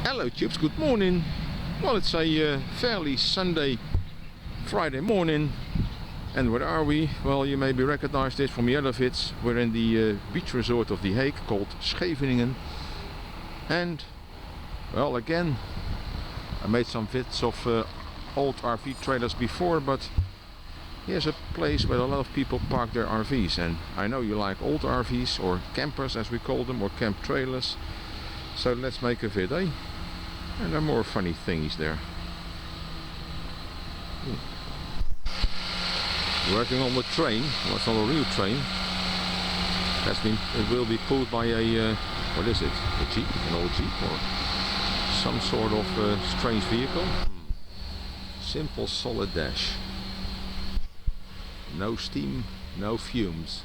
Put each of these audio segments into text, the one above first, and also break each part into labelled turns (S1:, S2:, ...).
S1: Hello tubes, good morning. Well, it's a fairly Sunday, Friday morning. And where are we? Well, you maybe recognize this from the other vids. We're in the beach resort of the Hague called Scheveningen. And, well, again, I made some vids of old RV trailers before, but here's a place where a lot of people park their RVs. And I know you like old RVs, or campers as we call them, or camp trailers. So let's make a vid, eh? And there are more funny things there. Working on the train. Well, it's not a real train. It will be pulled by a what is it? A jeep, an old jeep, or some sort of strange vehicle. Simple solid dash. No steam, no fumes.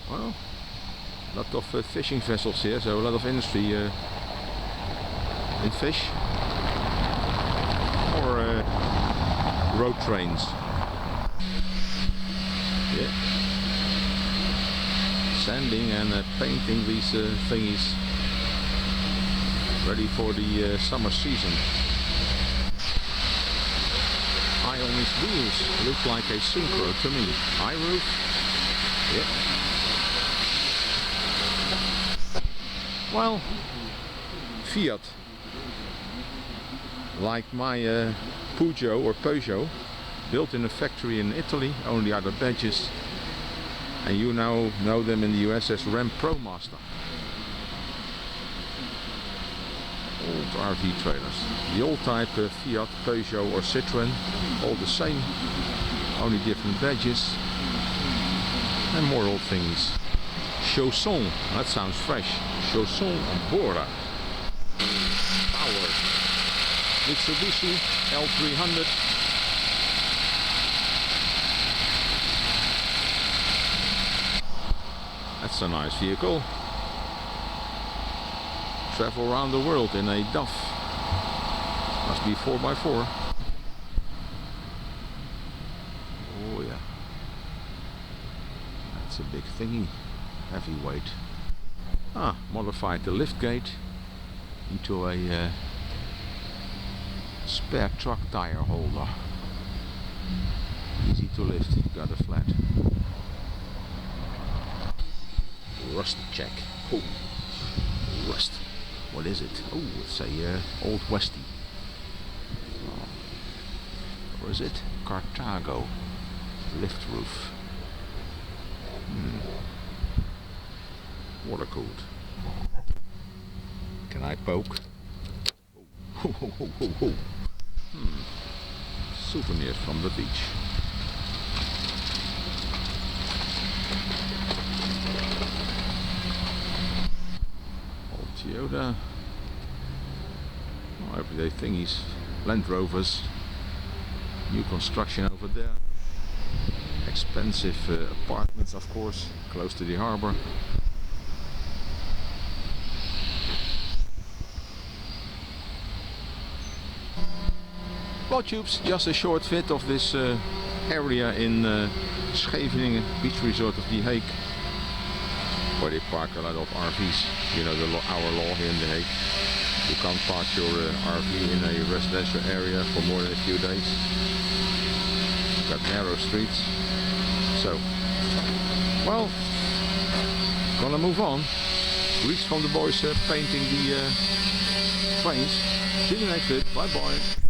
S1: Well, a lot of fishing vessels here, so a lot of industry in fish or road trains. Yeah, sanding and painting these thingies ready for the summer season. Eye on these wheels look like a synchro to me. Eye roof. Yeah. Well, Fiat, like my Peugeot, built in a factory in Italy, only other badges, and you now know them in the US as Ram ProMaster. Old RV trailers, the old type Fiat, Peugeot or Citroën, all the same, only different badges and more old things. Chausson, that sounds fresh. Chausson Bora. Power. Mitsubishi L300. That's a nice vehicle. Travel around the world in a DAF. Must be 4x4. Oh yeah. That's a big thingy. Heavyweight. Modified the lift gate into a spare truck tire holder. Easy to lift, got a flat. Rust check. Oh, rust. What is it? Oh, it's a old Westie. Or is it? Carthago. Lift roof. Water cooled. Can I poke? Souvenirs from the beach. Old Toyota. Oh, everyday thingies. Land Rovers. New construction over there. Expensive apartments, of course, close to the harbour. Well tubes, just a short vid of this area in Scheveningen, beach resort of the Hague, where they park a lot of RVs. You know our law here in the Hague. You can't park your RV in a residential area for more than a few days. Got narrow streets. So, well, gonna move on. Grease from the boys painting the trains. See you next vid. Bye bye.